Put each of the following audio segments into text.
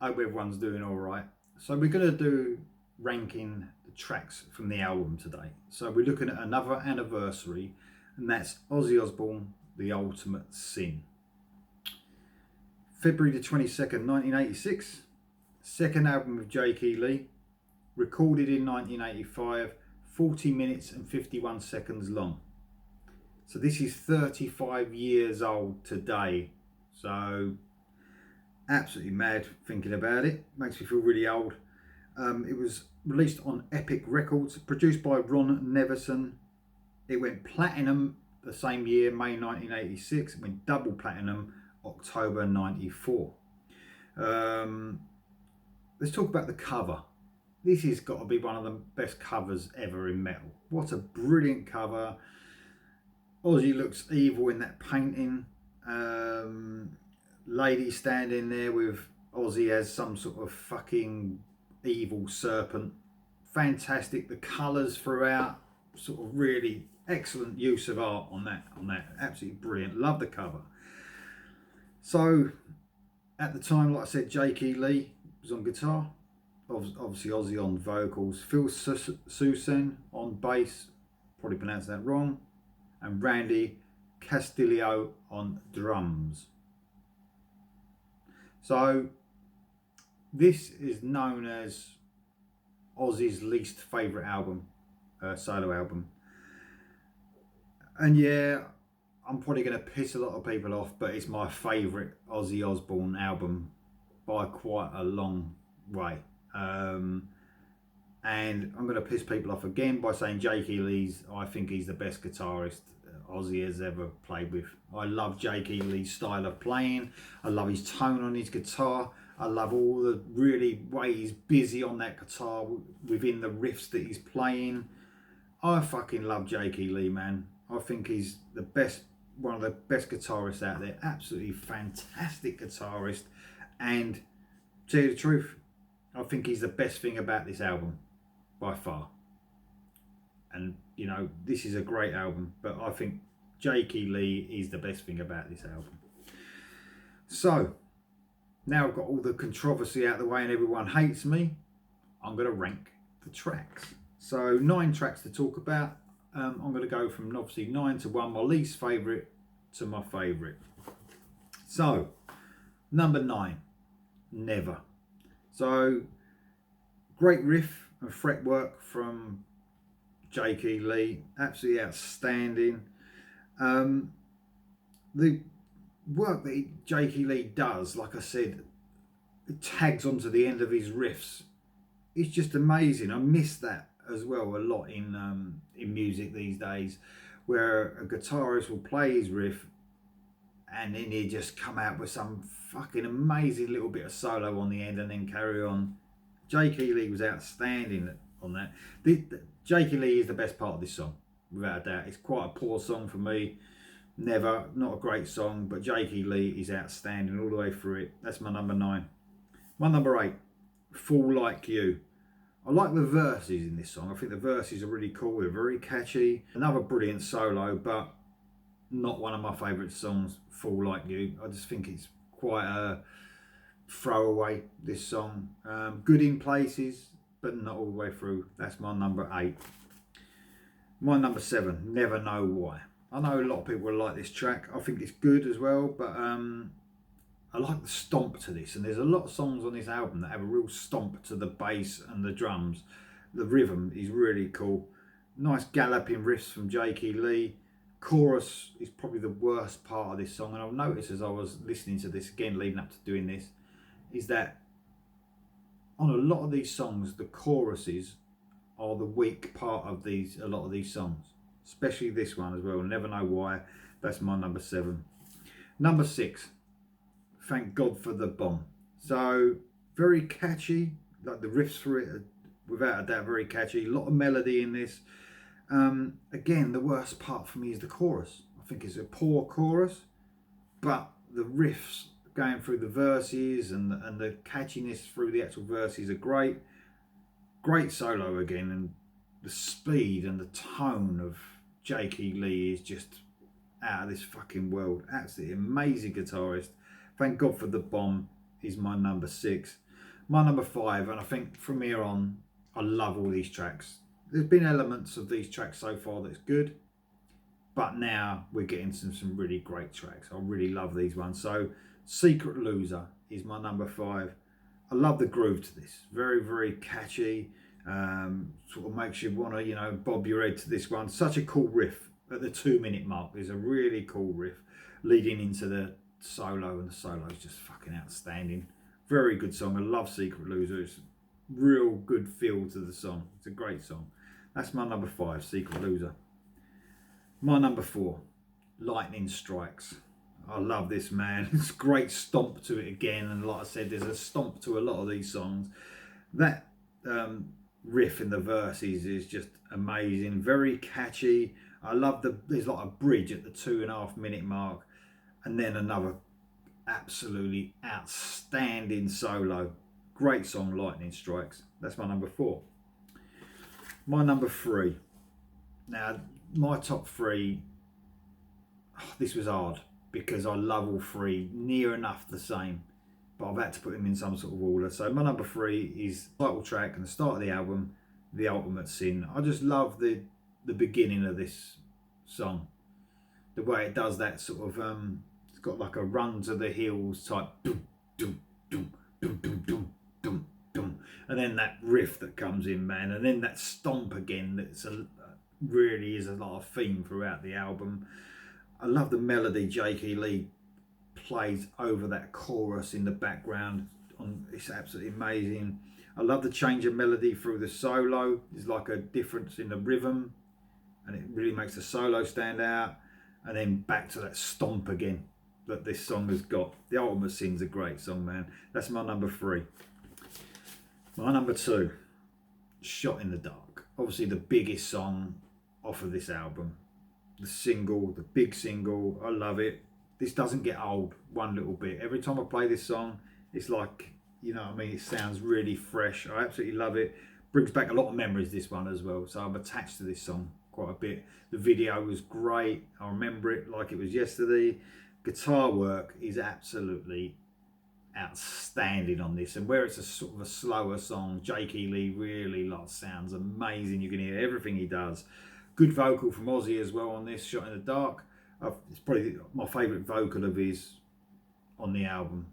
Hope everyone's doing all right. So we're going to do ranking the tracks from the album today. So we're looking at another anniversary, and that's Ozzy Osbourne, The Ultimate Sin. February the 22nd, 1986. Second album with J.K. Lee. Recorded in 1985. 40 minutes and 51 seconds long. So this is 35 years old today. So absolutely mad thinking about it. Makes me feel really old. It was released on Epic Records, produced by Ron Neverones. It went platinum the same year, May 1986. It went double platinum, October 94. Let's talk about the cover. This has got to be one of the best covers ever in metal. What a brilliant cover. Ozzy looks evil in that painting. Lady standing there with Ozzy as some sort of fucking evil serpent. Fantastic. The colours throughout, sort of really excellent use of art on that. Absolutely brilliant. Love the cover. So at the time, like I said, J.K. Lee was on guitar. Obviously Ozzy on vocals. Phil Susan on bass. Probably pronounced that wrong. And Randy Castillo on drums. So this is known as Ozzy's least favourite album, solo album. And yeah, I'm probably going to piss a lot of people off, but it's my favourite Ozzy Osbourne album by quite a long way. And I'm going to piss people off again by saying J.K. Lee's, I think he's the best guitarist Ozzy has ever played with. I love J.K. Lee's style of playing. I love his tone on his guitar. I love all the really way he's busy on that guitar within the riffs that he's playing. I fucking love J.K. Lee, man. I think he's the best, one of the best guitarists out there. Absolutely fantastic guitarist. And to tell you the truth, I think he's the best thing about this album by far. And you know, this is a great album, but I think J.K. Lee is the best thing about this album. So now I've got all the controversy out of the way and everyone hates me, I'm going to rank the tracks. So 9 tracks to talk about. I'm going to go from obviously 9 to 1, my least favourite to my favourite. So number 9, Never. So great riff and fretwork from J.K. Lee, absolutely outstanding. The work that J.K. Lee does, like I said, it tags onto the end of his riffs. It's just amazing. I miss that as well a lot in music these days, where a guitarist will play his riff and then he just come out with some fucking amazing little bit of solo on the end and then carry on. J.K. Lee was outstanding on that. J.K. Lee is the best part of this song, without a doubt. It's quite a poor song for me. Never, not a great song, but J.K. Lee is outstanding all the way through it. That's my number 9. My number 8, Fall Like You. I like the verses in this song. I think the verses are really cool. They're very catchy. Another brilliant solo, but not one of my favourite songs, Fall Like You. I just think it's quite a throwaway, this song. Good in places, but not all the way through. That's my number 8. My number 7, Never Know Why. I know a lot of people like this track. I think it's good as well, but I like the stomp to this. And there's a lot of songs on this album that have a real stomp to the bass and the drums. The rhythm is really cool. Nice galloping riffs from J.K. Lee. Chorus is probably the worst part of this song. And I've noticed as I was listening to this again, leading up to doing this, is that on a lot of these songs, the choruses are the weak part of a lot of these songs, especially this one as well. Never Know Why. That's my number 7. Number 6, Thank God for the Bomb. So very catchy, like the riffs for it are without a doubt very catchy. A lot of melody in this. Again, the worst part for me is the chorus. I think it's a poor chorus, but the riffs going through the verses and the catchiness through the actual verses are great. Great solo again, and the speed and the tone of J.K. Lee is just out of this fucking world. Absolutely amazing guitarist. Thank God for the Bomb is my number 6. My number 5, and I think from here on, I love all these tracks. There's been elements of these tracks so far that's good, but now we're getting some really great tracks. I really love these ones. So Secret Loser is my number 5. I love the groove to this. Very, very catchy. Sort of makes you want to, you know, bob your head to this one. Such a cool riff at the 2-minute mark. There's a really cool riff leading into the solo, and the solo is just fucking outstanding. Very good song. I love Secret Loser. It's real good feel to the song. It's a great song. That's my number 5, Secret Loser. My number 4, Lightning Strikes. I love this, man. It's a great stomp to it again, and like I said, there's a stomp to a lot of these songs. That riff in the verses is just amazing, very catchy. I love there's like a bridge at the 2.5-minute mark, and then another absolutely outstanding solo. Great song, Lightning Strikes. That's my number 4. My number 3. Now, my top 3, this was hard because I love all 3 near enough the same, but I've had to put them in some sort of order. So my number 3 is the title track and the start of the album, The Ultimate Sin. I just love the beginning of this song, the way it does that sort of it's got like a run to the hills type dum dum dum dum dum dum dum dum, and then that riff that comes in, man, and then that stomp again. That's really is a lot of theme throughout the album. I love the melody J.K. Lee plays over that chorus in the background. It's absolutely amazing. I love the change of melody through the solo. There's like a difference in the rhythm, and it really makes the solo stand out. And then back to that stomp again that this song has got. The Ultimate Sin's a great song, man. That's my number 3. My number 2, Shot in the Dark. Obviously the biggest song off of this album. The single, the big single. I love it. This doesn't get old one little bit. Every time I play this song, it's like, you know what I mean, it sounds really fresh. I absolutely love it. Brings back a lot of memories, this one as well. So I'm attached to this song quite a bit. The video was great. I remember it like it was yesterday. Guitar work is absolutely outstanding on this, and where it's a sort of a slower song, J.K. Lee really sounds amazing. You can hear everything he does. Good vocal from Ozzy as well on this, Shot in the Dark. It's probably my favourite vocal of his on the album.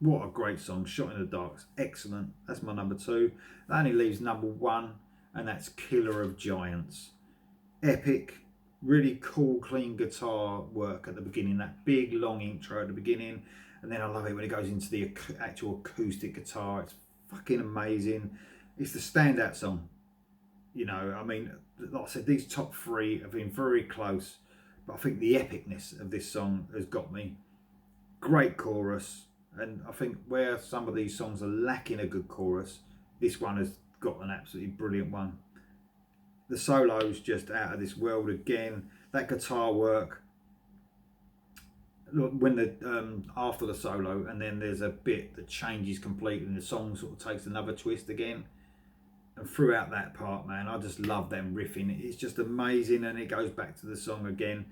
What a great song, Shot in the Dark. Excellent. That's my number 2. That only leaves number 1, and that's Killer of Giants. Epic, really cool, clean guitar work at the beginning. That big, long intro at the beginning. And then I love it when it goes into the actual acoustic guitar. It's fucking amazing. It's the standout song. You know, I mean, like I said, these top 3 have been very close, but I think the epicness of this song has got me. Great chorus, and I think where some of these songs are lacking a good chorus, this one has got an absolutely brilliant one. The solo's just out of this world again. That guitar work, when the after the solo, and then there's a bit that changes completely, and the song sort of takes another twist again. And throughout that part, man, I just love them riffing. It's just amazing, and it goes back to the song again.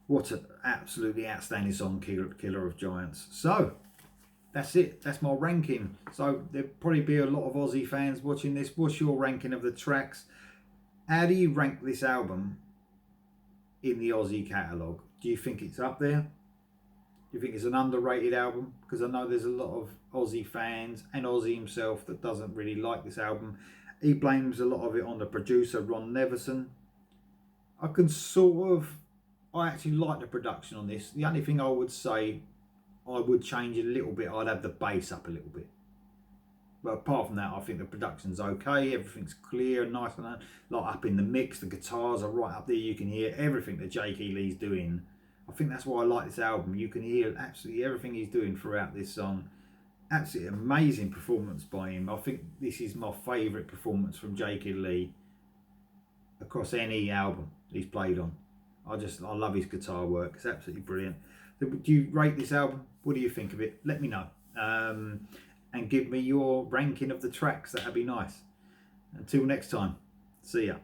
What an absolutely outstanding song, Killer of Giants. So that's it. That's my ranking. So there'll probably be a lot of Ozzy fans watching this. What's your ranking of the tracks? How do you rank this album in the Ozzy catalogue? Do you think it's up there? Do you think it's an underrated album? Because I know there's a lot of Ozzy fans and Ozzy himself that doesn't really like this album. He blames a lot of it on the producer, Ron Neveson. I actually like the production on this. The only thing I would say I would change a little bit, I'd have the bass up a little bit. But apart from that, I think the production's okay. Everything's clear, nice and like up in the mix. The guitars are right up there. You can hear everything that J.K. Lee's doing. I think that's why I like this album. You can hear absolutely everything he's doing throughout this song. Absolutely amazing performance by him. I think this is my favourite performance from J.K. Lee across any album he's played on. I love his guitar work. It's absolutely brilliant. Do you rate this album? What do you think of it? Let me know. And give me your ranking of the tracks. That'd be nice. Until next time, see ya.